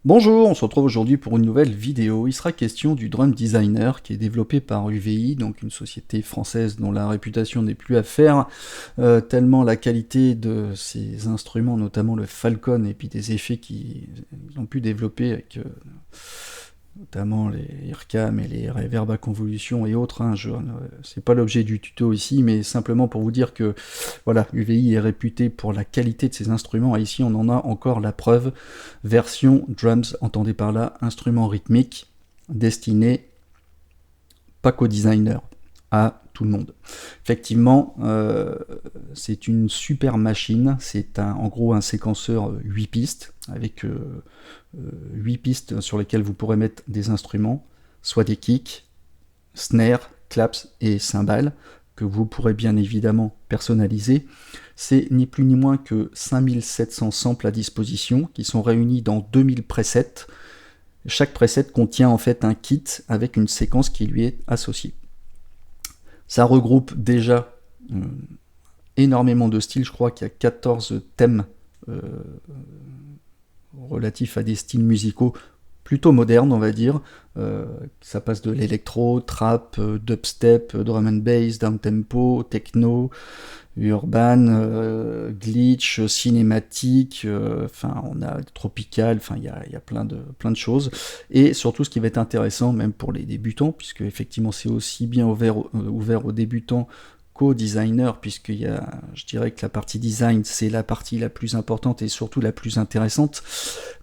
Bonjour, on se retrouve aujourd'hui pour une nouvelle vidéo. Il sera question du Drum Designer qui est développé par UVI, donc une société française dont la réputation n'est plus à faire, tellement la qualité de ces instruments, notamment le Falcon, et puis des effets qu'ils ont pu développer avec notamment les IRCAM et les reverb à convolution et autres. C'est pas l'objet du tuto ici, mais simplement pour vous dire que voilà, UVI est réputé pour la qualité de ses instruments, et ici on en a encore la preuve. Version drums, entendez par là instrument rythmique, destiné pas qu'aux designers, à tout le monde. Effectivement, c'est une super machine, c'est en gros un séquenceur 8 pistes, avec 8 pistes sur lesquelles vous pourrez mettre des instruments, soit des kicks, snares, claps et cymbales, que vous pourrez bien évidemment personnaliser. C'est ni plus ni moins que 5700 samples à disposition, qui sont réunis dans 2000 presets. Chaque preset contient en fait un kit avec une séquence qui lui est associée. Ça regroupe déjà énormément de styles, je crois qu'il y a 14 thèmes relatifs à des styles musicaux plutôt modernes, on va dire. Ça passe de l'électro, trap, dubstep, drum and bass, downtempo, techno, urban, glitch, cinématique, on a tropical, il y a plein de choses. Et surtout, ce qui va être intéressant, même pour les débutants, puisque effectivement c'est aussi bien ouvert aux débutants qu'aux designers, je dirais que la partie design, c'est la partie la plus importante et surtout la plus intéressante.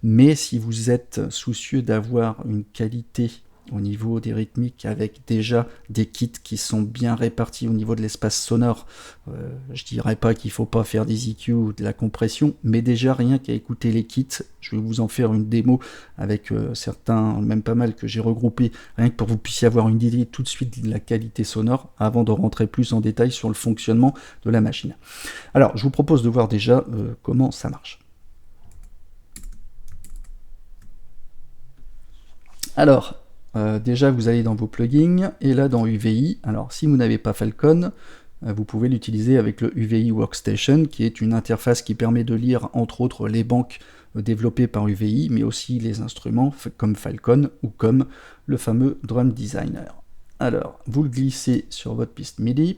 Mais si vous êtes soucieux d'avoir une qualité au niveau des rythmiques, avec déjà des kits qui sont bien répartis au niveau de l'espace sonore. Je dirais pas qu'il faut pas faire des EQ ou de la compression, mais déjà rien qu'à écouter les kits, je vais vous en faire une démo avec certains, même pas mal, que j'ai regroupés, rien que pour que vous puissiez avoir une idée tout de suite de la qualité sonore, avant de rentrer plus en détail sur le fonctionnement de la machine. Alors, je vous propose de voir déjà comment ça marche. Alors, déjà vous allez dans vos plugins, et là dans UVI, alors si vous n'avez pas Falcon, vous pouvez l'utiliser avec le UVI Workstation, qui est une interface qui permet de lire entre autres les banques développées par UVI, mais aussi les instruments comme Falcon ou comme le fameux Drum Designer. Alors, vous le glissez sur votre piste MIDI.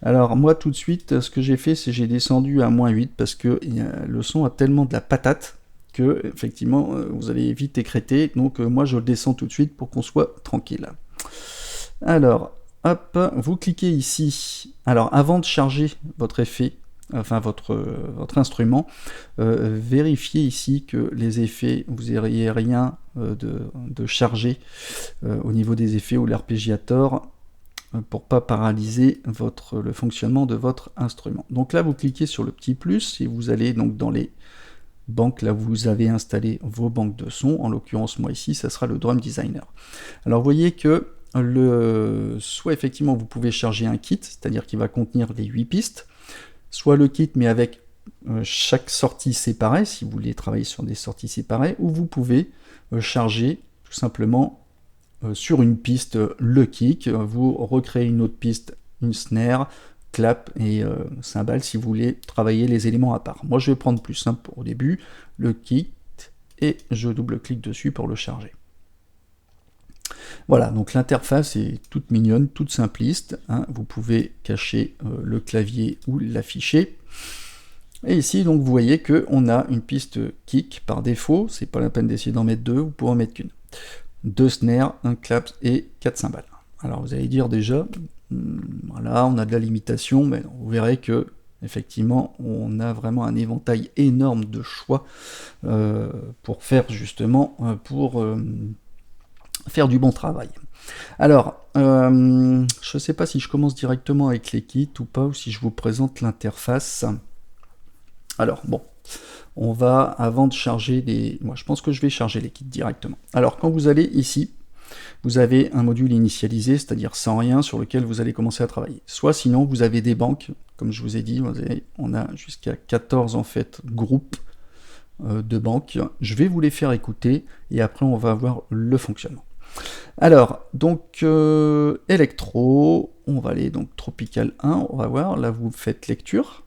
Alors moi tout de suite, ce que j'ai fait, c'est j'ai descendu à -8 parce que le son a tellement de la patate que effectivement vous allez vite écréter, donc moi je le descends tout de suite pour qu'on soit tranquille. Alors hop, vous cliquez ici. Alors avant de charger votre effet, enfin votre instrument, vérifiez ici que les effets, vous n'ayez rien de chargé au niveau des effets ou l'arpégiator, pour pas paralyser le fonctionnement de votre instrument. Donc là vous cliquez sur le petit plus et vous allez donc dans les banques, là vous avez installé vos banques de sons, en l'occurrence moi ici ça sera le Drum Designer. Alors vous voyez que soit effectivement vous pouvez charger un kit, c'est-à-dire qu'il va contenir les 8 pistes, soit le kit mais avec chaque sortie séparée, si vous voulez travailler sur des sorties séparées, ou vous pouvez charger tout simplement sur une piste le kick, vous recréez une autre piste, une snare, clap et cymbale si vous voulez travailler les éléments à part. Moi je vais prendre plus simple au début, le kick, et je double-clique dessus pour le charger. Voilà, donc l'interface est toute mignonne, toute simpliste, hein. Vous pouvez cacher le clavier ou l'afficher. Et ici, donc, vous voyez qu'on a une piste kick par défaut, c'est pas la peine d'essayer d'en mettre deux, vous pouvez en mettre qu'une. 2 snares, un clap et 4 cymbales. Alors vous allez dire déjà, voilà, on a de la limitation, mais vous verrez que effectivement on a vraiment un éventail énorme de choix pour faire justement faire du bon travail. Alors, je ne sais pas si je commence directement avec les kits ou pas, ou si je vous présente l'interface. Alors bon, on va, avant de charger moi je pense que je vais charger les kits directement. Alors quand vous allez ici, vous avez un module initialisé, c'est-à-dire sans rien, sur lequel vous allez commencer à travailler. Soit sinon vous avez des banques, comme je vous ai dit, on a jusqu'à 14 en fait groupes de banques. Je vais vous les faire écouter et après on va voir le fonctionnement. Alors, donc électro, on va aller donc Tropical 1, on va voir, là vous faites lecture,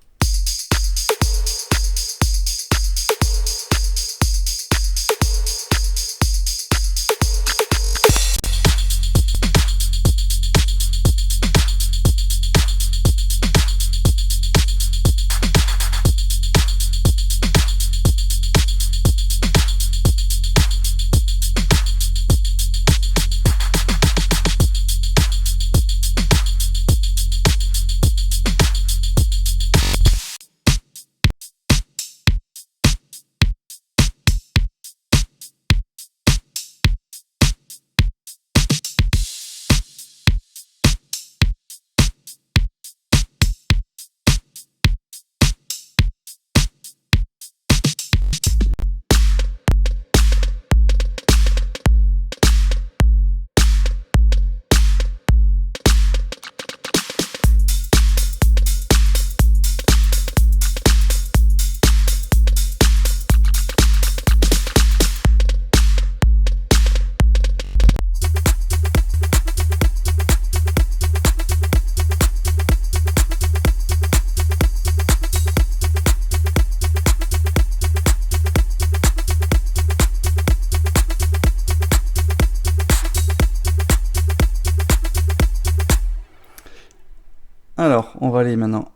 Alors, on va aller maintenant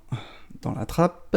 dans la trappe.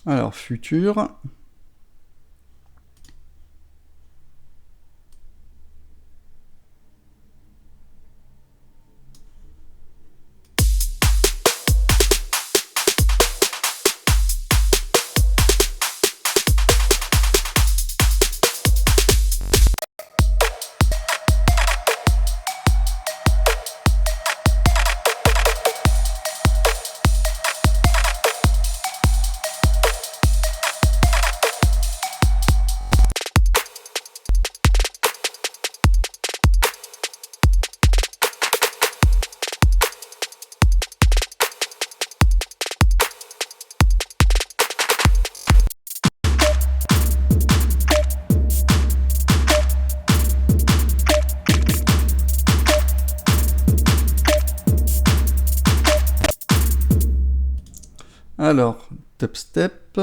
Alors, futur. Alors, dubstep.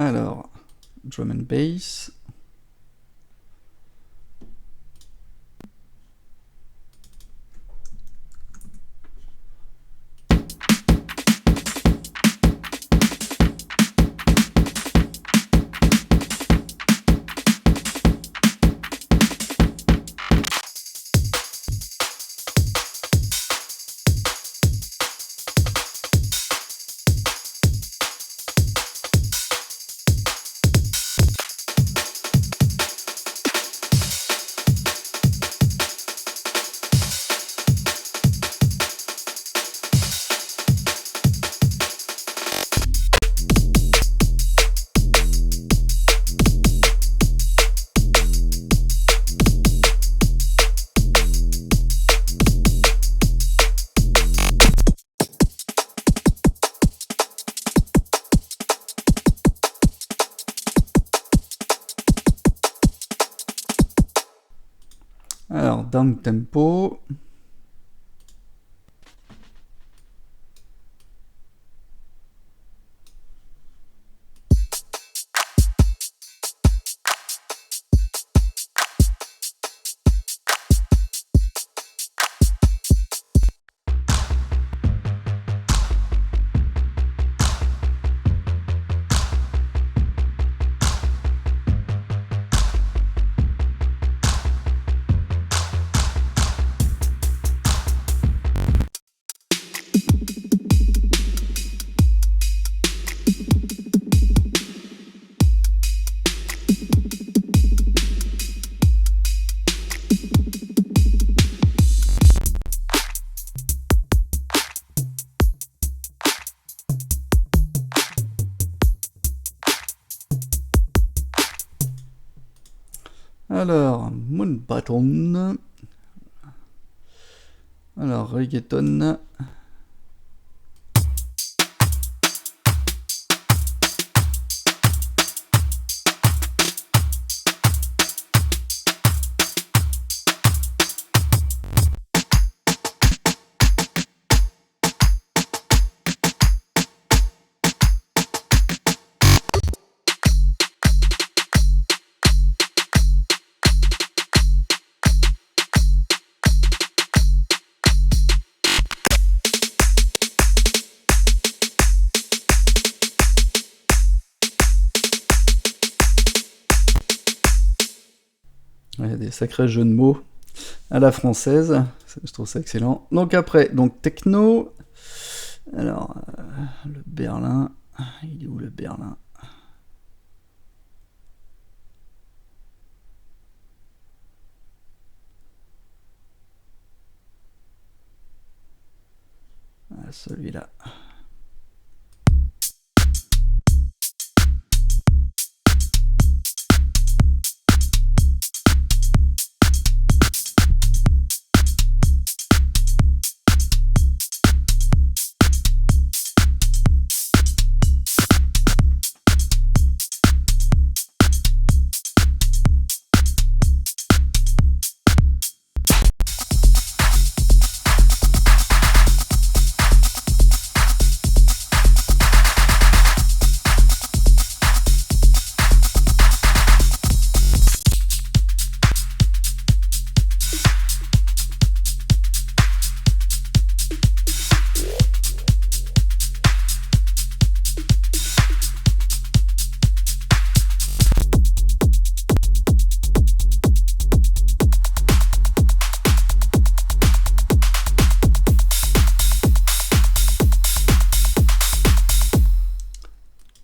Alors, drum and bass. Alors, down tempo. Alors, Moonbaton. Alors, reggaeton. Il y a des sacrés jeux de mots à la française, je trouve ça excellent. Donc après, donc techno. Alors, le Berlin, il est où le Berlin? Ah, celui-là.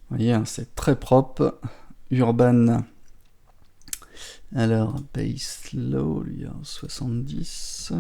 Vous voyez, hein, c'est très propre. Urban. Alors, Bass Low, lui, en 70.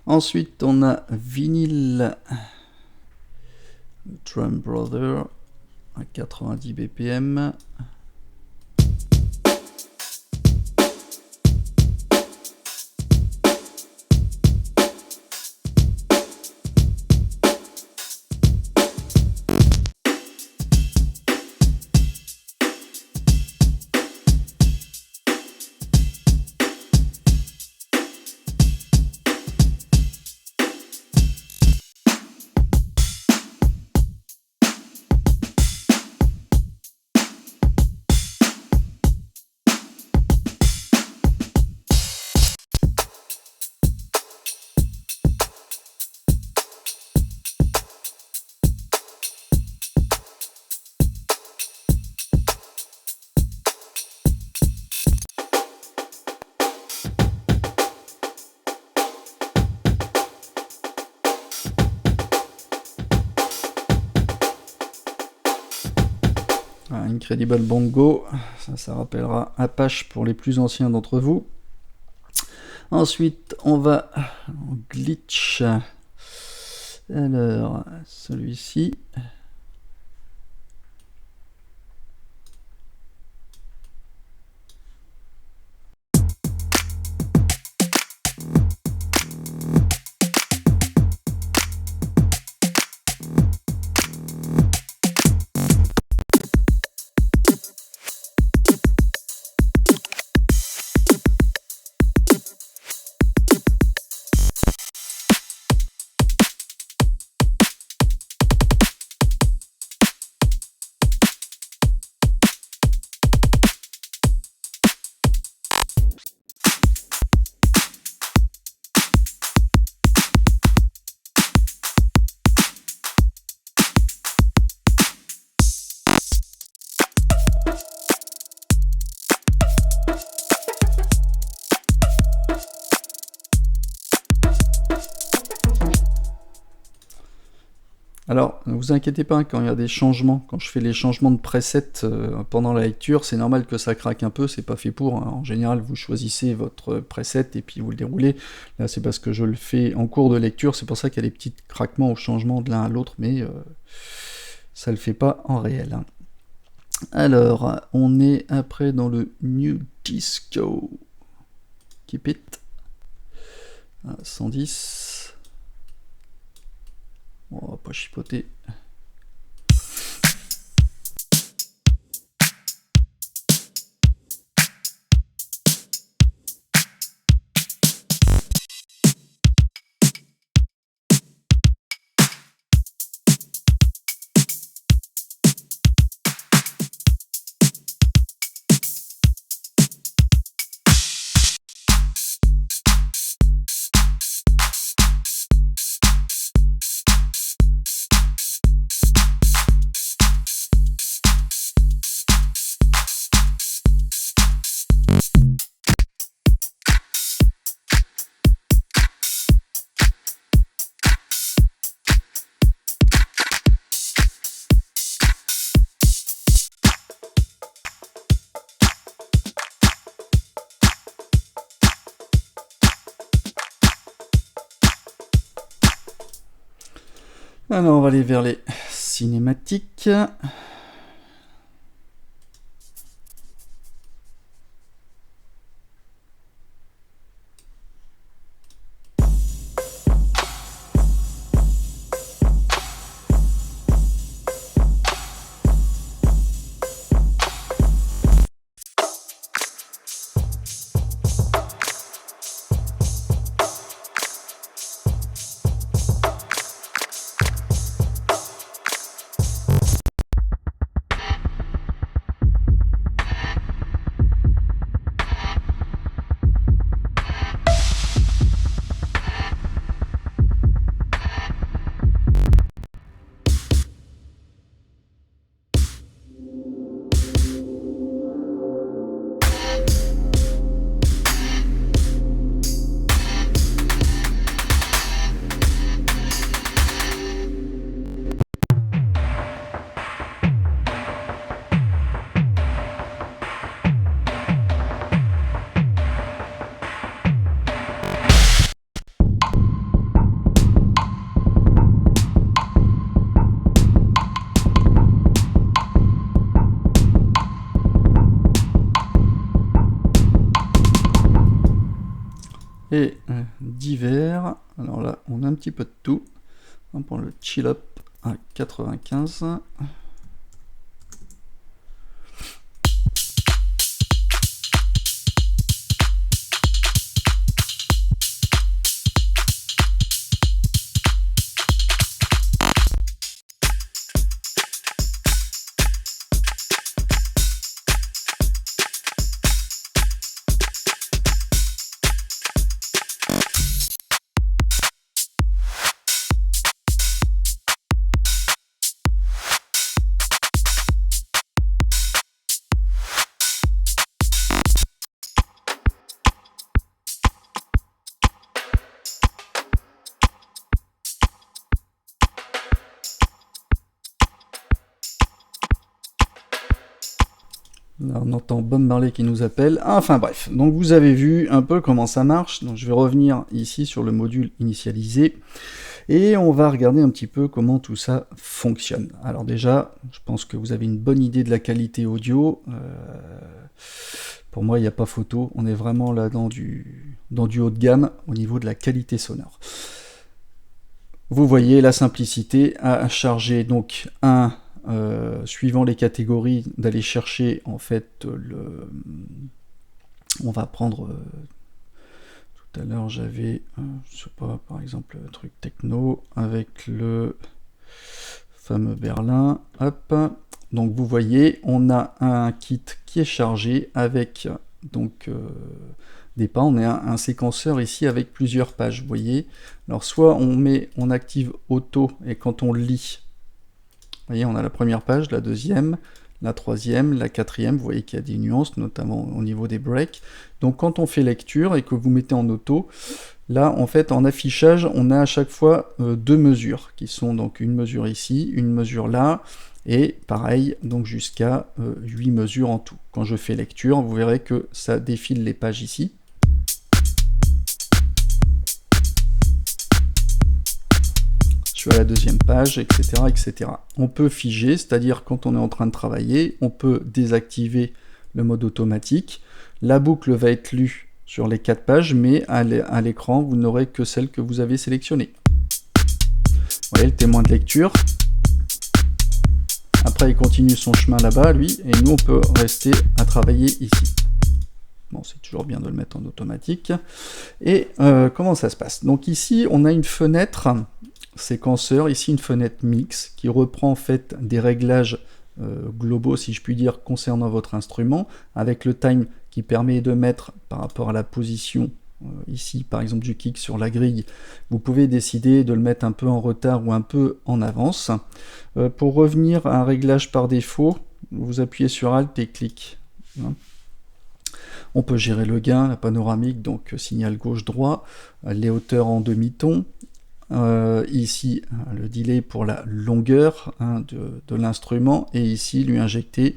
Ensuite, on a vinyle Drum Brother à 90 BPM. Incredible Bongo, ça rappellera Apache pour les plus anciens d'entre vous. Ensuite, on va en glitch. Alors, celui-ci. Alors, ne vous inquiétez pas, quand il y a des changements, quand je fais les changements de preset pendant la lecture, c'est normal que ça craque un peu, c'est pas fait pour, hein. En général, vous choisissez votre preset et puis vous le déroulez. Là, c'est parce que je le fais en cours de lecture, c'est pour ça qu'il y a des petits craquements ou changements de l'un à l'autre, mais ça le fait pas en réel, hein. Alors, on est après dans le New Disco. Keep it. 110. On va pas chipoter. Alors on va aller vers les cinématiques. Et divers, alors là on a un petit peu de tout. On prend le chill up à 95. Là, on entend Bob Marley qui nous appelle. Enfin bref, donc vous avez vu un peu comment ça marche. Donc je vais revenir ici sur le module initialisé. Et on va regarder un petit peu comment tout ça fonctionne. Alors déjà, je pense que vous avez une bonne idée de la qualité audio. Pour moi, il n'y a pas photo. On est vraiment là dans du haut de gamme au niveau de la qualité sonore. Vous voyez la simplicité à charger donc suivant les catégories, d'aller chercher en fait on va prendre tout à l'heure j'avais je sais pas, par exemple le truc techno avec le fameux Berlin, hop, donc vous voyez on a un kit qui est chargé avec donc des pas, on a un séquenceur ici avec plusieurs pages, vous voyez. Alors soit on active auto et quand on lit, vous voyez, on a la première page, la deuxième, la troisième, la quatrième, vous voyez qu'il y a des nuances, notamment au niveau des breaks. Donc quand on fait lecture et que vous mettez en auto, Là, en fait, en affichage, on a à chaque fois deux mesures, qui sont donc une mesure ici, une mesure là, et pareil, donc jusqu'à 8 mesures en tout. Quand je fais lecture, vous verrez que ça défile les pages ici. Je suis à la deuxième page, etc., etc. On peut figer, c'est-à-dire quand on est en train de travailler, on peut désactiver le mode automatique. La boucle va être lue sur les 4 pages, mais à l'écran, vous n'aurez que celle que vous avez sélectionnée. Vous voyez le témoin de lecture. Après, il continue son chemin là-bas, lui, et nous, on peut rester à travailler ici. Bon, c'est toujours bien de le mettre en automatique. Et comment ça se passe? Donc ici, on a une fenêtre séquenceur, ici une fenêtre mix, qui reprend en fait des réglages globaux, si je puis dire, concernant votre instrument, avec le time qui permet de mettre par rapport à la position ici, par exemple du kick sur la grille, vous pouvez décider de le mettre un peu en retard ou un peu en avance. Pour revenir à un réglage par défaut, vous appuyez sur Alt et clic. On peut gérer le gain, la panoramique, donc signal gauche-droit, les hauteurs en demi-ton. Ici, le delay pour la longueur de l'instrument, et ici, lui injecter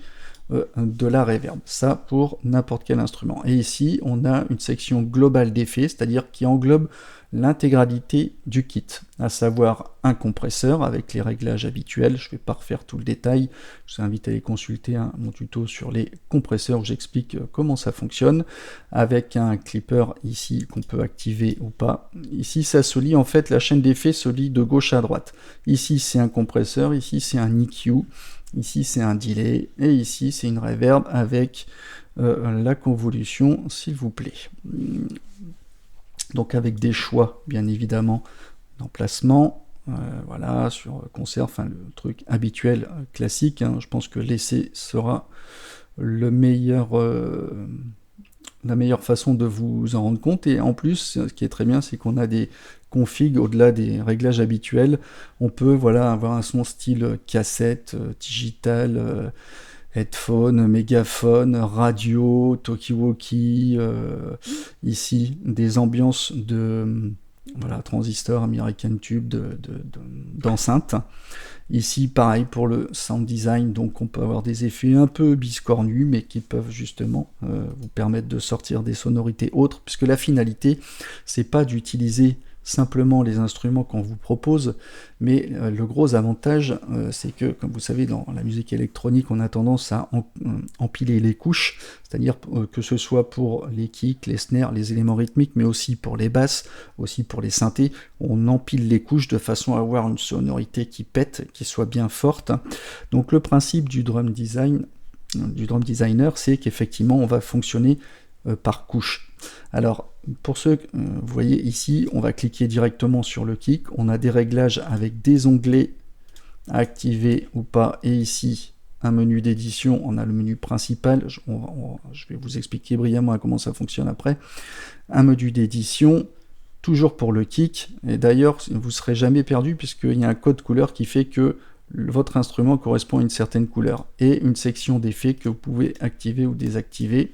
de la reverb. Ça pour n'importe quel instrument. Et ici, on a une section globale d'effets, c'est-à-dire qui englobe l'intégralité du kit, à savoir un compresseur avec les réglages habituels. Je ne vais pas refaire tout le détail, je vous invite à aller consulter mon tuto sur les compresseurs où j'explique comment ça fonctionne, avec un clipper ici qu'on peut activer ou pas. Ici ça se lit, en fait la chaîne d'effets se lit de gauche à droite. Ici c'est un compresseur, ici c'est un EQ, ici c'est un delay, et ici c'est une reverb avec la convolution, s'il vous plaît. Donc avec des choix, bien évidemment, d'emplacement, voilà, sur concert, enfin le truc habituel, classique, hein. Je pense que l'essai sera la meilleure façon de vous en rendre compte. Et en plus, ce qui est très bien, c'est qu'on a des configs au-delà des réglages habituels. On peut voilà, avoir un son style cassette, digital, headphone, mégaphone, radio, talkie-walkie, ici des ambiances de voilà, transistor, American Tube, d'enceinte. Ici, pareil pour le sound design, donc on peut avoir des effets un peu biscornus, mais qui peuvent justement vous permettre de sortir des sonorités autres, puisque la finalité, c'est pas d'utiliser simplement les instruments qu'on vous propose, mais le gros avantage, c'est que, comme vous savez, dans la musique électronique, on a tendance à empiler les couches, c'est-à-dire que ce soit pour les kicks, les snares, les éléments rythmiques, mais aussi pour les basses, aussi pour les synthés, on empile les couches de façon à avoir une sonorité qui pète, qui soit bien forte. Donc le principe du drum designer, c'est qu'effectivement, on va fonctionner par couche. Alors, pour ceux, vous voyez ici, on va cliquer directement sur le kick, on a des réglages avec des onglets à activer ou pas, et ici, un menu d'édition, on a le menu principal, je vais vous expliquer brièvement comment ça fonctionne après, un menu d'édition, toujours pour le kick, et d'ailleurs, vous ne serez jamais perdu, puisqu'il y a un code couleur qui fait que votre instrument correspond à une certaine couleur, et une section d'effets que vous pouvez activer ou désactiver,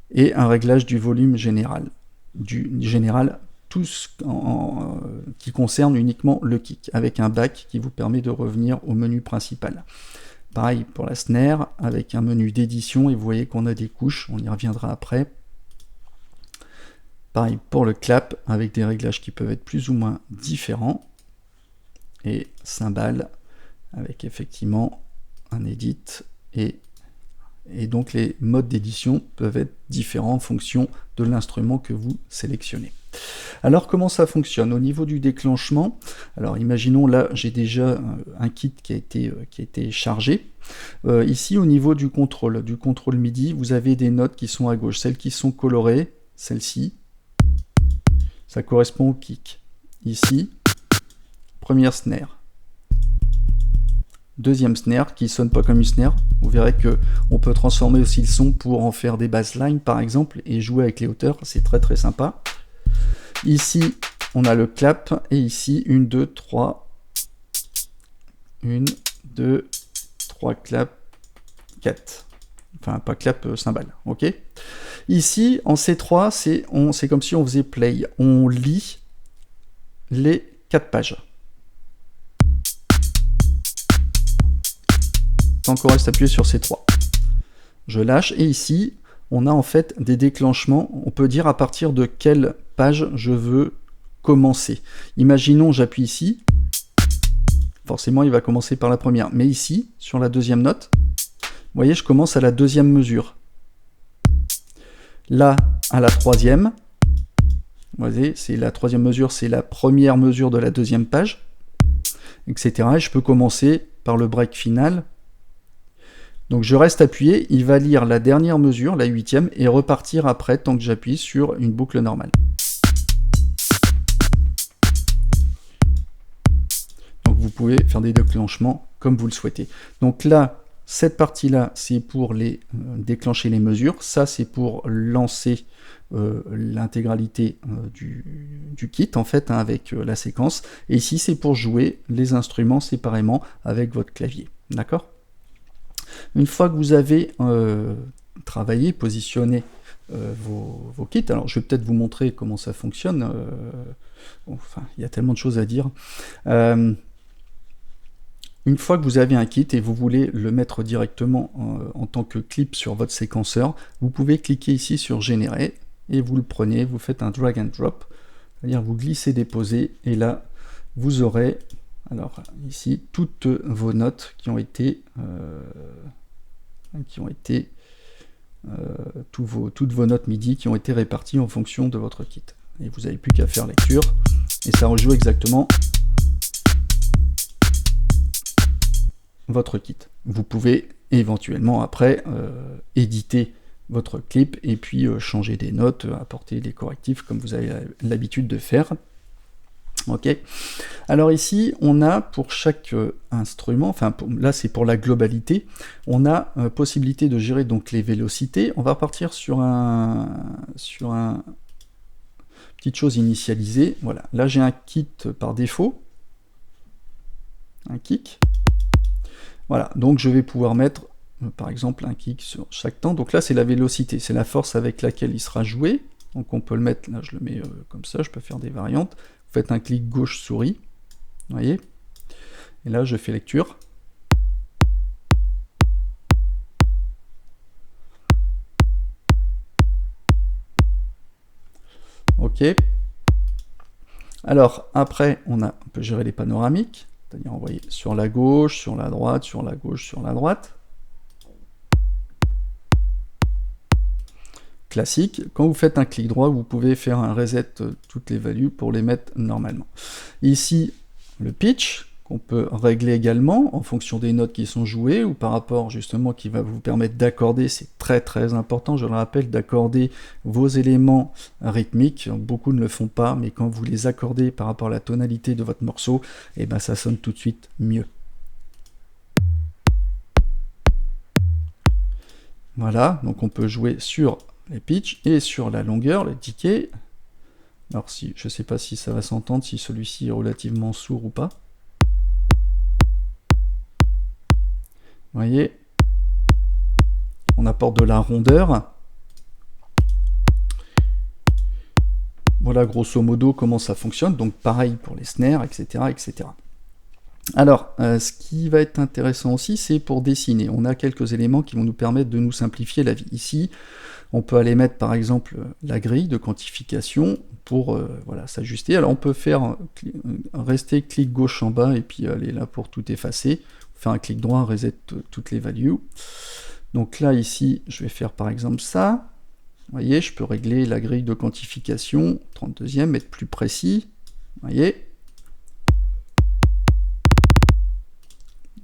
et un réglage du volume général. Tout ce qui concerne uniquement le kick, avec un back qui vous permet de revenir au menu principal. Pareil pour la snare, avec un menu d'édition, et vous voyez qu'on a des couches, on y reviendra après. Pareil pour le clap, avec des réglages qui peuvent être plus ou moins différents. Et cymbales, avec effectivement un edit et donc les modes d'édition peuvent être différents en fonction de l'instrument que vous sélectionnez. Alors comment ça fonctionne? Au niveau du déclenchement, alors imaginons là j'ai déjà un kit qui a été chargé. Ici au niveau du contrôle MIDI, vous avez des notes qui sont à gauche, celles qui sont colorées, celle-ci, ça correspond au kick. Ici, première snare. Deuxième snare qui sonne pas comme une snare. Vous verrez que on peut transformer aussi le son pour en faire des basslines par exemple et jouer avec les hauteurs, c'est très très sympa. Ici on a le clap et ici 1, 2, 3, 1, 2, 3 clap, 4. Enfin, pas clap, cymbale, ok. Ici, en C3, c'est comme si on faisait play. On lit les 4 pages. Tant qu'on reste appuyé sur C3. Je lâche, et ici, on a en fait des déclenchements. On peut dire à partir de quelle page je veux commencer. Imaginons, j'appuie ici. Forcément, il va commencer par la première. Mais ici, sur la deuxième note, vous voyez, je commence à la deuxième mesure. Là, à la troisième. Vous voyez, c'est la troisième mesure, c'est la première mesure de la deuxième page, etc. Et je peux commencer par le break final. Donc je reste appuyé, il va lire la dernière mesure, la 8e, et repartir après tant que j'appuie sur une boucle normale. Donc vous pouvez faire des déclenchements comme vous le souhaitez. Donc là, cette partie-là, c'est pour déclencher les mesures. Ça, c'est pour lancer l'intégralité du kit, en fait, hein, avec la séquence. Et ici, c'est pour jouer les instruments séparément avec votre clavier. D'accord ? Une fois que vous avez travaillé, positionné vos kits, alors je vais peut-être vous montrer comment ça fonctionne. Enfin, il y a tellement de choses à dire. Une fois que vous avez un kit et vous voulez le mettre directement en tant que clip sur votre séquenceur, vous pouvez cliquer ici sur Générer, et vous le prenez, vous faites un drag and drop, c'est-à-dire vous glissez, déposez, et là, vous aurez, alors ici, toutes vos notes qui ont été, toutes vos notes MIDI qui ont été réparties en fonction de votre kit. Et vous n'avez plus qu'à faire lecture, et ça rejoue exactement votre kit. Vous pouvez éventuellement après éditer votre clip et puis changer des notes, apporter des correctifs comme vous avez l'habitude de faire. Ok. Alors ici, on a pour chaque instrument, enfin là c'est pour la globalité, on a possibilité de gérer donc les vélocités. On va partir sur un petite chose initialisée. Voilà. Là j'ai un kit par défaut, un kick. Voilà, donc je vais pouvoir mettre, par exemple, un kick sur chaque temps. Donc là, c'est la vélocité, c'est la force avec laquelle il sera joué. Donc on peut le mettre, là je le mets comme ça, je peux faire des variantes. Vous faites un clic gauche souris, vous voyez. Et là, je fais lecture. Ok. Alors, après, on peut gérer les panoramiques. C'est-à-dire envoyer sur la gauche, sur la droite, sur la gauche, sur la droite. Classique. Quand vous faites un clic droit, vous pouvez faire un reset toutes les values pour les mettre normalement. Ici, le pitch, qu'on peut régler également en fonction des notes qui sont jouées, ou par rapport justement qui va vous permettre d'accorder, c'est très très important, je le rappelle, d'accorder vos éléments rythmiques. Beaucoup ne le font pas, mais quand vous les accordez par rapport à la tonalité de votre morceau, et ben ça sonne tout de suite mieux. Voilà, donc on peut jouer sur les pitchs et sur la longueur, les tickets. Alors si, je ne sais pas si ça va s'entendre, si celui-ci est relativement sourd ou pas. Vous voyez, on apporte de la rondeur. Voilà grosso modo comment ça fonctionne, donc pareil pour les snares, etc. etc. Alors, ce qui va être intéressant aussi, c'est pour dessiner. On a quelques éléments qui vont nous permettre de nous simplifier la vie. Ici, on peut aller mettre par exemple la grille de quantification pour voilà, s'ajuster. Alors on peut faire rester clic gauche en bas et puis aller là pour tout effacer. Faire un clic droit, reset toutes les values. Donc là, ici, je vais faire par exemple ça. Vous voyez, je peux régler la grille de quantification, 32e, être plus précis. Vous voyez,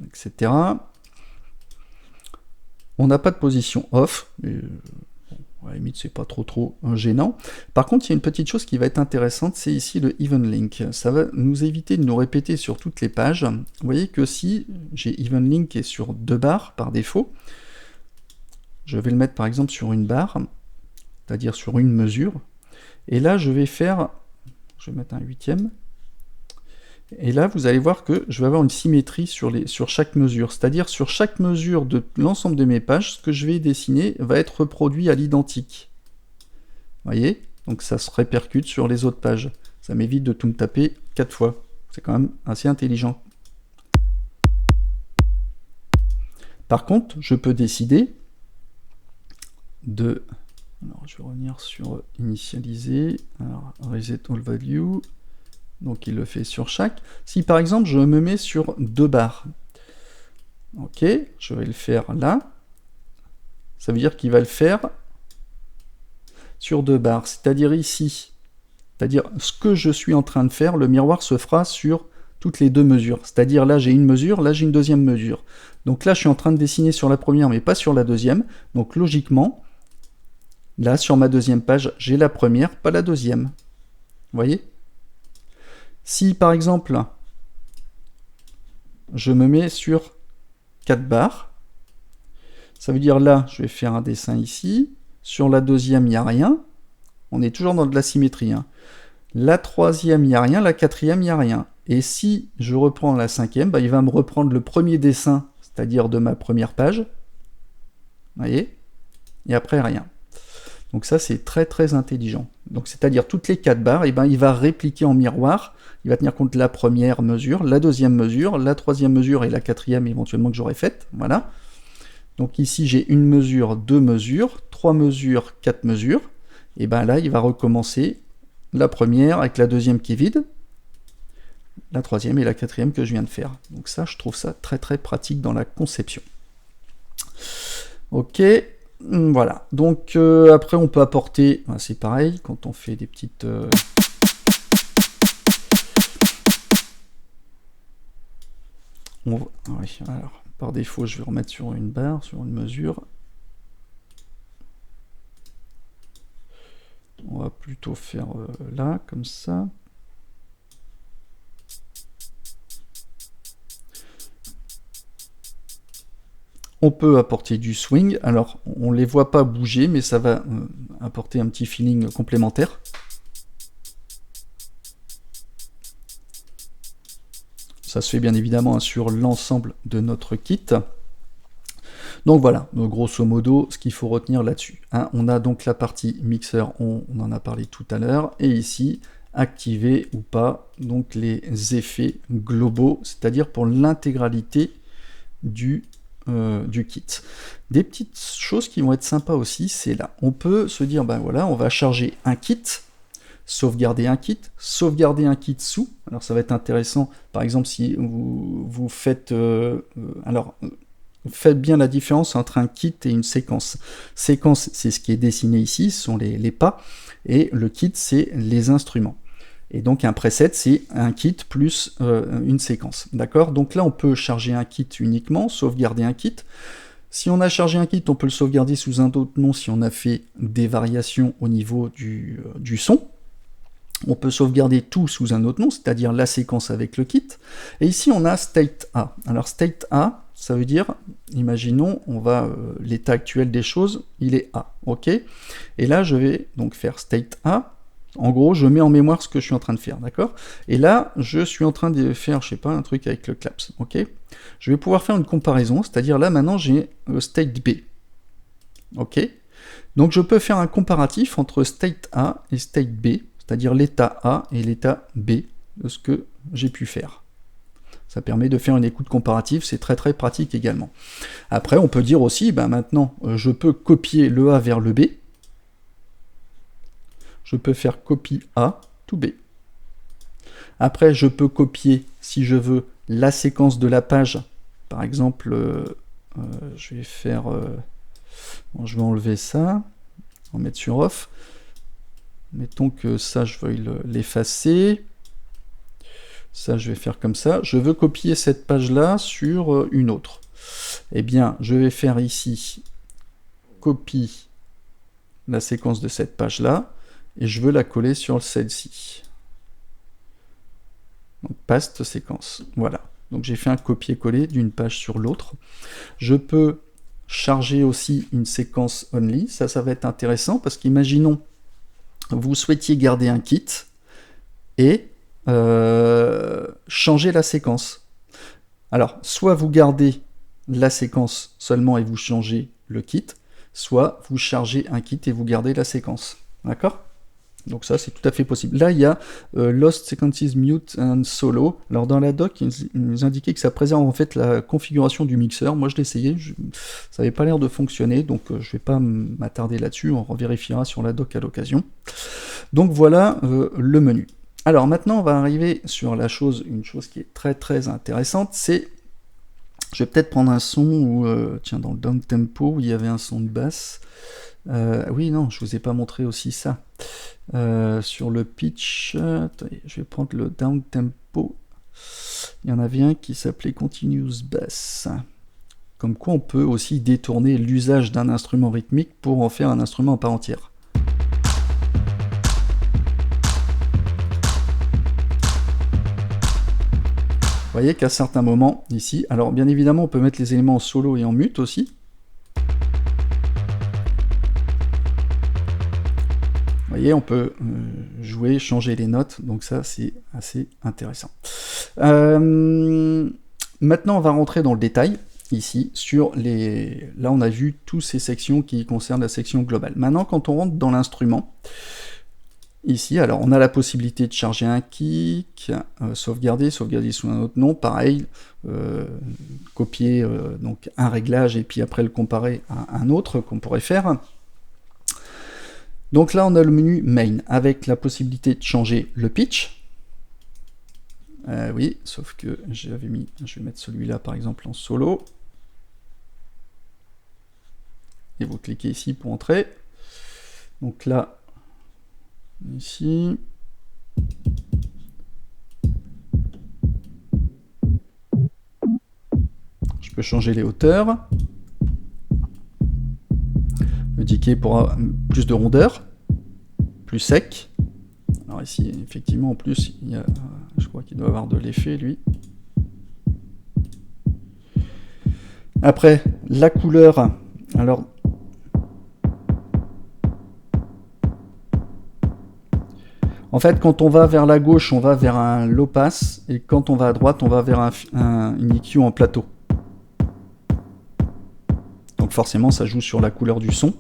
etc. On n'a pas de position off, mais à la limite c'est pas trop gênant. Par contre, il y a une petite chose qui va être intéressante, c'est ici le Even Link. Ça va nous éviter de nous répéter sur toutes les pages. Vous voyez que si j'ai Even Link qui est sur 2 barres par défaut, je vais le mettre par exemple sur une barre, c'est-à-dire sur une mesure, et là je vais mettre un 8e, Et là, vous allez voir que je vais avoir une symétrie sur chaque mesure. C'est-à-dire, sur chaque mesure de l'ensemble de mes pages, ce que je vais dessiner va être reproduit à l'identique. Vous voyez? Donc ça se répercute sur les autres pages. Ça m'évite de tout me taper 4 fois. C'est quand même assez intelligent. Par contre, je peux décider de... Alors, je vais revenir sur initialiser. Alors, reset all value. Donc, il le fait sur chaque. Si, par exemple, je me mets sur 2 barres. Ok, je vais le faire là. Ça veut dire qu'il va le faire sur 2 barres. C'est-à-dire ici. C'est-à-dire, ce que je suis en train de faire, le miroir se fera sur toutes les 2 mesures. C'est-à-dire, là, j'ai une mesure, là, j'ai une deuxième mesure. Donc là, je suis en train de dessiner sur la première, mais pas sur la deuxième. Donc, logiquement, là, sur ma deuxième page, j'ai la première, pas la deuxième. Vous voyez? Si, par exemple, je me mets sur 4 barres, ça veut dire là, je vais faire un dessin ici. Sur la deuxième, il n'y a rien. On est toujours dans de la symétrie. Hein. La troisième, il n'y a rien. La quatrième, il n'y a rien. Et si je reprends la cinquième, bah, il va me reprendre le premier dessin, c'est-à-dire de ma première page. Vous voyez? Et après, rien. Donc ça, c'est très très intelligent. Donc c'est-à-dire toutes les 4 barres, et ben, il va répliquer en miroir. Il va tenir compte de la première mesure, la deuxième mesure, la troisième mesure et la quatrième éventuellement que j'aurais faite. Voilà. Donc ici, j'ai une mesure, 2 mesures, 3 mesures, 4 mesures. Et bien là, il va recommencer la première avec la deuxième qui est vide, la troisième et la quatrième que je viens de faire. Donc ça, je trouve ça très très pratique dans la conception. Ok, voilà. Donc après, on peut apporter, c'est pareil, quand on fait des petites... Oui, alors, par défaut, je vais remettre sur une barre, sur une mesure. On va plutôt faire là, comme ça. On peut apporter du swing. Alors, on ne les voit pas bouger, mais ça va apporter un petit feeling complémentaire. Ça se fait bien évidemment sur l'ensemble de notre kit. Donc voilà, grosso modo, ce qu'il faut retenir là-dessus. Hein, on a donc la partie mixeur, on en a parlé tout à l'heure, et ici, activer ou pas donc les effets globaux, c'est-à-dire pour l'intégralité du kit. Des petites choses qui vont être sympas aussi, c'est là. On peut se dire, ben voilà, on va charger un kit, sauvegarder un kit sous. Alors ça va être intéressant, par exemple, si vous faites... faites bien la différence entre un kit et une séquence. Séquence, c'est ce qui est dessiné ici, ce sont les pas, et le kit, c'est les instruments. Et donc un preset, c'est un kit plus une séquence. D'accord? Donc là, on peut charger un kit uniquement, sauvegarder un kit. Si on a chargé un kit, on peut le sauvegarder sous un autre nom si on a fait des variations au niveau du son. On peut sauvegarder tout sous un autre nom, c'est-à-dire la séquence avec le kit. Et ici, on a state A. Alors state A, ça veut dire, imaginons, on va l'état actuel des choses, il est A, ok? Et là, je vais donc faire state A. En gros, je mets en mémoire ce que je suis en train de faire, d'accord? Et là, je suis en train de faire, je sais pas, un truc avec le claps, ok? Je vais pouvoir faire une comparaison, c'est-à-dire là, maintenant, j'ai state B, ok? Donc, je peux faire un comparatif entre state A et state B, c'est-à-dire l'état A et l'état B de ce que j'ai pu faire. Ça permet de faire une écoute comparative, c'est très très pratique également. Après, on peut dire aussi, ben maintenant, je peux copier le A vers le B. Je peux faire copie A to B. Après, je peux copier, si je veux, la séquence de la page. Par exemple, je vais faire... bon, je vais enlever ça, on va mettre sur off. Mettons que ça, je veuille l'effacer. Ça, je vais faire comme ça. Je veux copier cette page-là sur une autre. Eh bien, je vais faire ici copie la séquence de cette page-là et je veux la coller sur celle-ci. Donc, paste séquence. Voilà. Donc, j'ai fait un copier-coller d'une page sur l'autre. Je peux charger aussi une séquence only. Ça va être intéressant parce qu'imaginons vous souhaitiez garder un kit et changer la séquence. Alors, soit vous gardez la séquence seulement et vous changez le kit, soit vous chargez un kit et vous gardez la séquence. D'accord ? Donc ça, c'est tout à fait possible. Là, il y a Lost Sequences Mute and Solo. Alors dans la doc, ils nous indiquaient que ça préserve en fait la configuration du mixeur. Moi, je l'ai essayé, ça n'avait pas l'air de fonctionner, donc je ne vais pas m'attarder là-dessus. On revérifiera sur la doc à l'occasion. Donc voilà le menu. Alors maintenant, on va arriver sur une chose qui est très très intéressante, c'est... Je vais peut-être prendre un son où, tiens, dans le down tempo, où il y avait un son de basse. Oui, non, je vous ai pas montré aussi ça. Sur le pitch, attendez, je vais prendre le down tempo. Il y en avait un qui s'appelait Continuous Bass. Comme quoi on peut aussi détourner l'usage d'un instrument rythmique pour en faire un instrument à part entière. Vous voyez qu'à certains moments, ici, alors bien évidemment on peut mettre les éléments en solo et en mute aussi. Vous voyez, on peut jouer, changer les notes, donc ça c'est assez intéressant. Maintenant on va rentrer dans le détail, ici, sur les... Là on a vu toutes ces sections qui concernent la section globale. Maintenant quand on rentre dans l'instrument, ici, alors on a la possibilité de charger un kick, sauvegarder sous un autre nom, pareil, copier donc un réglage et puis après le comparer à un autre qu'on pourrait faire. Donc là on a le menu main avec la possibilité de changer le pitch. Oui, sauf que j'avais mis, je vais mettre celui-là par exemple en solo. Et vous cliquez ici pour entrer. Donc là, ici. Je peux changer les hauteurs. Le decay pour plus de rondeur, plus sec. Alors ici, effectivement, en plus, il y a, je crois qu'il doit avoir de l'effet, lui. Après, la couleur. Alors, en fait, quand on va vers la gauche, on va vers un low pass, et quand on va à droite, on va vers une EQ en plateau. Donc forcément, ça joue sur la couleur du son.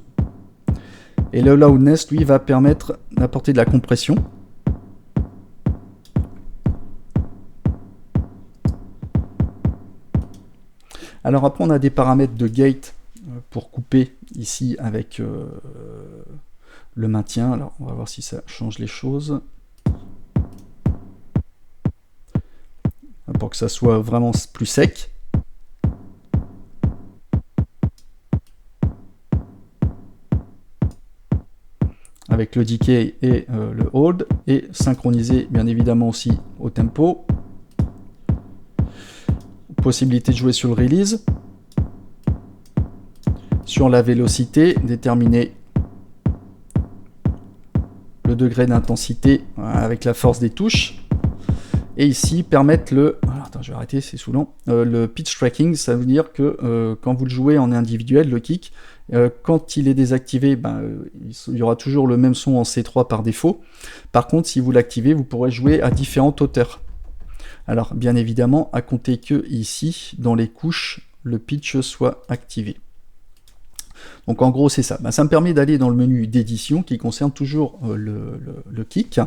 Et le loudness, lui, va permettre d'apporter de la compression. Alors après, on a des paramètres de gate pour couper ici avec le maintien. Alors, on va voir si ça change les choses. Pour que ça soit vraiment plus sec. Avec le decay et le hold, et synchronisé bien évidemment aussi au tempo. Possibilité de jouer sur le release, sur la vélocité, déterminer le degré d'intensité avec la force des touches, et ici permettre le... Alors, attends, je vais arrêter, c'est saoulant. Le pitch tracking, ça veut dire que quand vous le jouez en individuel, le kick, quand il est désactivé, il y aura toujours le même son en C3 par défaut. Par contre, si vous l'activez, vous pourrez jouer à différentes hauteurs. Alors, bien évidemment, à compter que ici, dans les couches, le pitch soit activé. Donc en gros, c'est ça. Ça me permet d'aller dans le menu d'édition qui concerne toujours le kick.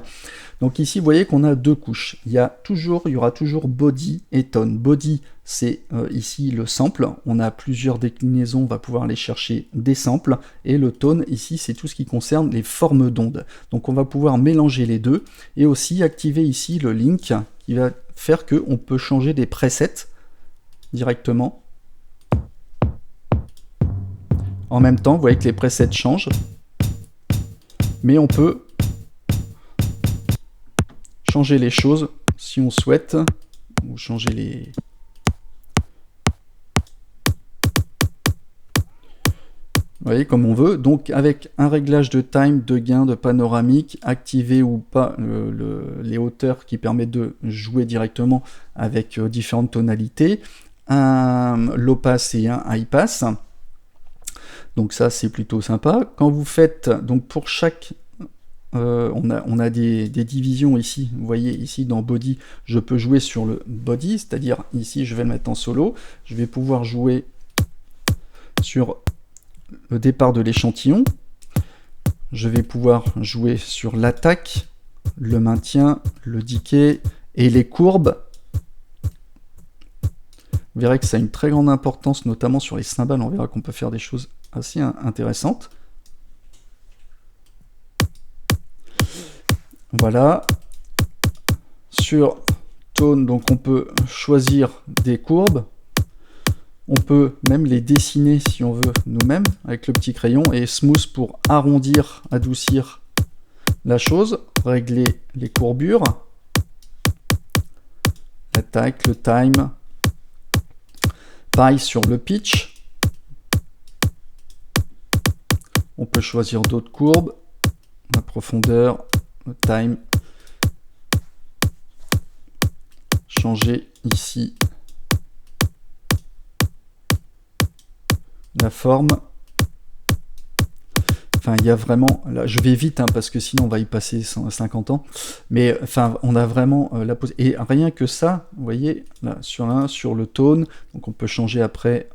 Donc ici, vous voyez qu'on a deux couches. Il y aura toujours body et tone. Body, c'est ici le sample. On a plusieurs déclinaisons, on va pouvoir aller chercher des samples. Et le tone, ici, c'est tout ce qui concerne les formes d'ondes. Donc on va pouvoir mélanger les deux. Et aussi activer ici le link qui va faire qu'on peut changer des presets directement. En même temps, vous voyez que les presets changent, mais on peut changer les choses si on souhaite, ou changer les... Vous voyez, comme on veut. Donc avec un réglage de time, de gain, de panoramique, activer ou pas les hauteurs qui permettent de jouer directement avec différentes tonalités, un low pass et un high pass. Donc ça c'est plutôt sympa. Quand vous faites, donc pour chaque on a des divisions ici. Vous voyez ici dans Body, je peux jouer sur le Body, c'est-à-dire ici je vais le mettre en solo. Je vais pouvoir jouer sur le départ de l'échantillon. Je vais pouvoir jouer sur l'attaque, le maintien, le decay et les courbes. Vous verrez que ça a une très grande importance, notamment sur les cymbales. On verra qu'on peut faire des choses assez intéressantes. Voilà. Sur Tone, donc on peut choisir des courbes. On peut même les dessiner si on veut nous-mêmes avec le petit crayon. Et Smooth pour arrondir, adoucir la chose. Régler les courbures. L'attaque, le time. Pareil sur le pitch. On peut choisir d'autres courbes. La profondeur, le time. Changer ici la forme. Enfin, il y a vraiment, là, je vais vite hein, parce que sinon on va y passer 150 ans. Mais enfin, on a vraiment la possibilité. Et rien que ça, vous voyez, là, sur le tone, donc on peut changer après.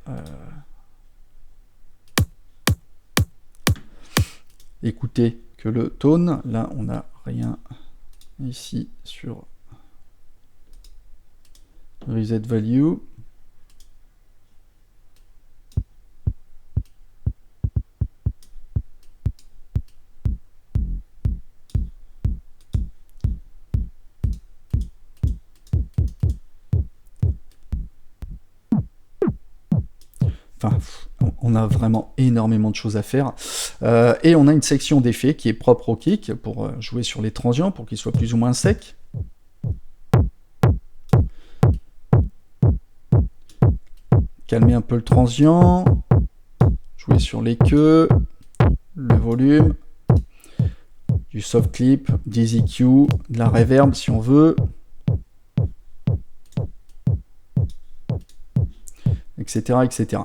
Écoutez que le tone, là, on n'a rien ici sur reset value. Enfin, on a vraiment énormément de choses à faire. Et on a une section d'effets qui est propre au kick pour jouer sur les transients, pour qu'ils soient plus ou moins secs. Calmer un peu le transient. Jouer sur les queues, le volume, du soft clip, des EQ, de la reverb si on veut. Etc., etc.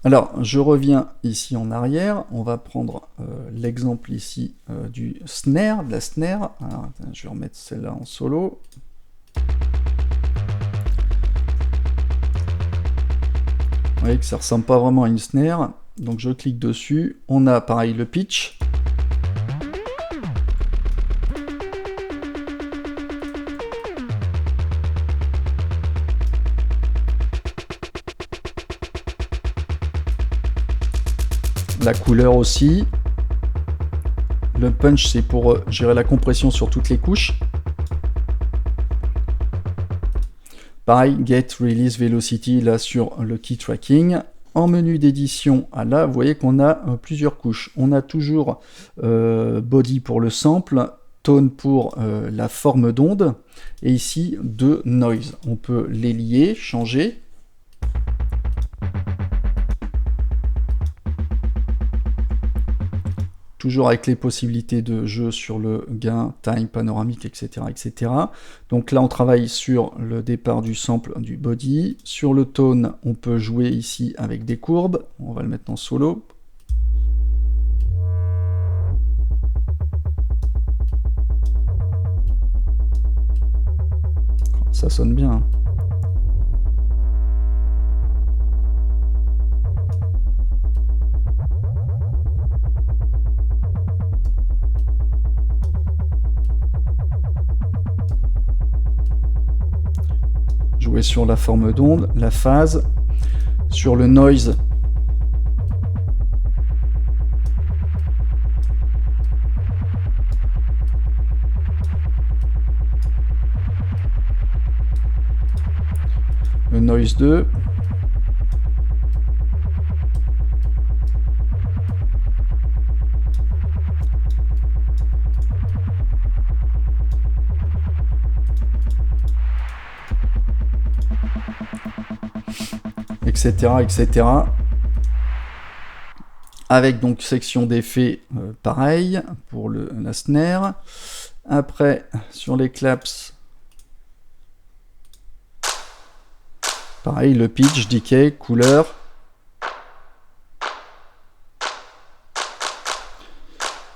Alors, je reviens ici en arrière. On va prendre l'exemple ici du snare, de la snare. Alors, je vais remettre celle-là en solo. Vous voyez que ça ressemble pas vraiment à une snare. Donc, je clique dessus. On a pareil le pitch. La couleur aussi. Le punch, c'est pour gérer la compression sur toutes les couches. Pareil, get, release, velocity, là sur le key tracking. En menu d'édition, là, vous voyez qu'on a plusieurs couches. On a toujours body pour le sample, tone pour la forme d'onde, et ici, deux noise. On peut les lier, changer. Toujours avec les possibilités de jeu sur le gain, time, panoramique, etc., etc. Donc là, on travaille sur le départ du sample du body. Sur le tone, on peut jouer ici avec des courbes. On va le mettre en solo. Ça sonne bien. Jouer sur la forme d'onde, la phase, sur le noise. Le noise 2. Etc., etc. Avec donc section d'effets pareil pour la snare. Après, sur les claps, pareil, le pitch, decay, couleur.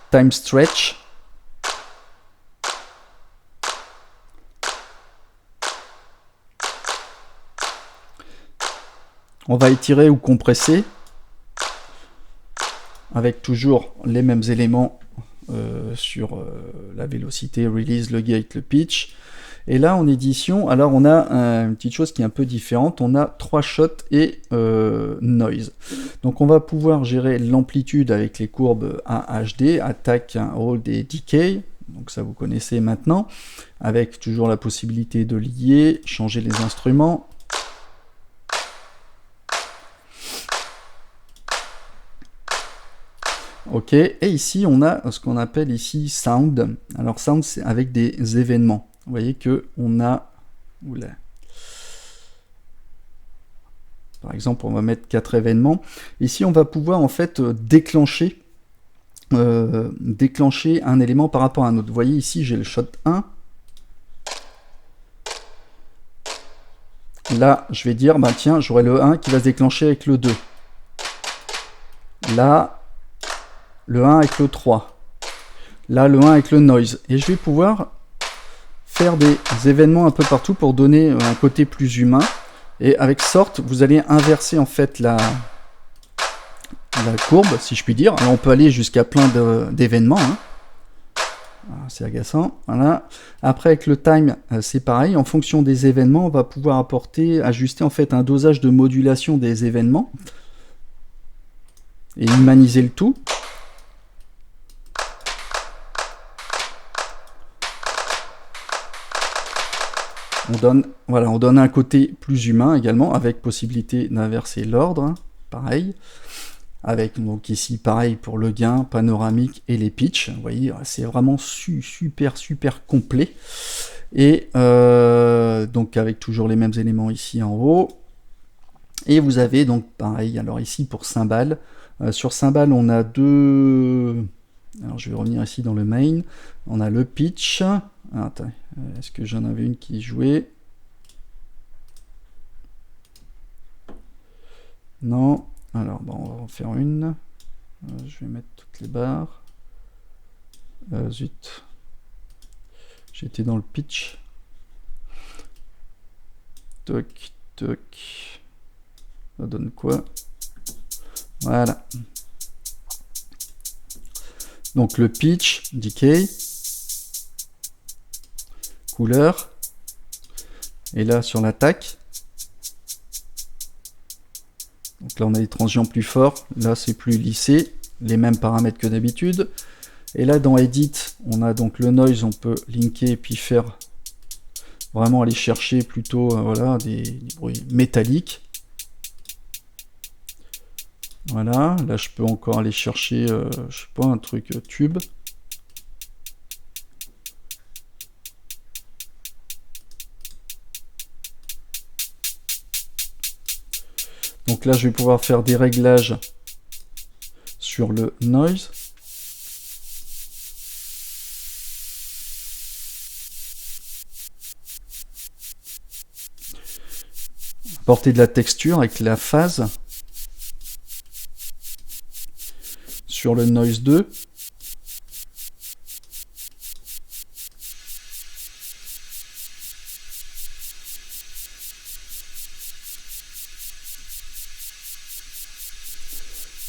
Time stretch. On va étirer ou compresser avec toujours les mêmes éléments sur la vélocité, release, le gate, le pitch. Et là, en édition, alors on a une petite chose qui est un peu différente. On a 3 shots et noise. Donc on va pouvoir gérer l'amplitude avec les courbes AHD, attack, hold et decay. Donc ça vous connaissez maintenant. Avec toujours la possibilité de lier, changer les instruments. Ok, et ici on a ce qu'on appelle ici sound. Alors sound, c'est avec des événements. Vous voyez que on a... Oula. Par exemple, on va mettre 4 événements. Ici, on va pouvoir en fait déclencher un élément par rapport à un autre. Vous voyez ici, j'ai le shot 1. Là, je vais dire, bah tiens, j'aurai le 1 qui va se déclencher avec le 2. Là, le 1 avec le 3. Là, le 1 avec le noise. Et je vais pouvoir faire des événements un peu partout pour donner un côté plus humain. Et avec sort, vous allez inverser en fait la courbe, si je puis dire. Alors on peut aller jusqu'à plein d'événements. Hein. C'est agaçant. Voilà. Après avec le time, c'est pareil. En fonction des événements, on va pouvoir ajuster en fait un dosage de modulation des événements et humaniser le tout. On donne un côté plus humain également, avec possibilité d'inverser l'ordre, hein, pareil. Avec donc ici pareil pour le gain, panoramique et les pitchs. Vous voyez, c'est vraiment super complet. Et donc avec toujours les mêmes éléments ici en haut. Et vous avez donc pareil, alors ici pour cymbales. Sur cymbales, on a deux... Alors je vais revenir ici dans le main. On a le pitch. Ah, attends, est-ce que j'en avais une qui jouait? Non. Alors, bon, on va en faire une. Je vais mettre toutes les barres. Zut. J'étais dans le pitch. Toc, toc. Ça donne quoi? Voilà. Donc le pitch, decay, couleur, et là sur l'attaque, donc là on a des transients plus forts, là c'est plus lissé, les mêmes paramètres que d'habitude, et là dans Edit, on a donc le noise, on peut linker et puis faire vraiment aller chercher plutôt voilà, des bruits métalliques. Voilà, là je peux encore aller chercher, je sais pas, un truc tube. Donc là je vais pouvoir faire des réglages sur le noise. Apporter de la texture avec la phase. Sur le noise 2.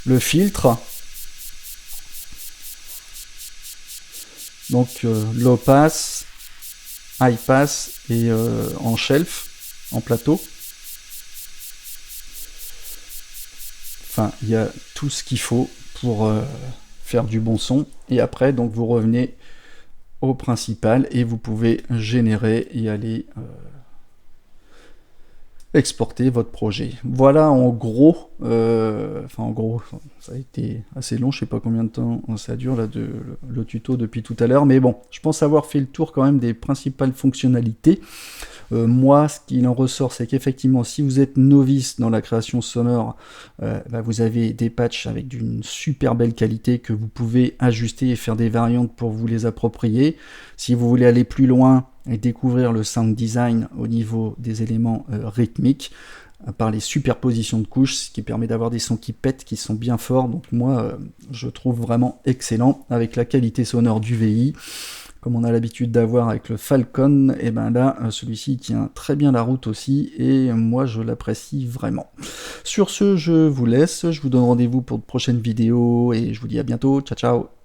Le filtre. Donc low pass, high pass et en shelf, en plateau. Enfin, il y a tout ce qu'il faut pour faire du bon son. Et après, donc vous revenez au principal et vous pouvez générer et aller exporter votre projet. Voilà en gros, en gros, ça a été assez long, je sais pas combien de temps ça dure là le tuto depuis tout à l'heure, mais bon, je pense avoir fait le tour quand même des principales fonctionnalités. Moi, ce qu'il en ressort, c'est qu'effectivement, si vous êtes novice dans la création sonore, vous avez des patchs avec d'une super belle qualité que vous pouvez ajuster et faire des variantes pour vous les approprier. Si vous voulez aller plus loin et découvrir le sound design au niveau des éléments rythmiques, par les superpositions de couches, ce qui permet d'avoir des sons qui pètent, qui sont bien forts. Donc moi, je trouve vraiment excellent avec la qualité sonore du VI. comme on a l'habitude d'avoir avec le Falcon, et ben là, celui-ci tient très bien la route aussi, et moi je l'apprécie vraiment. Sur ce, je vous laisse, je vous donne rendez-vous pour de prochaines vidéos, et je vous dis à bientôt, ciao ciao.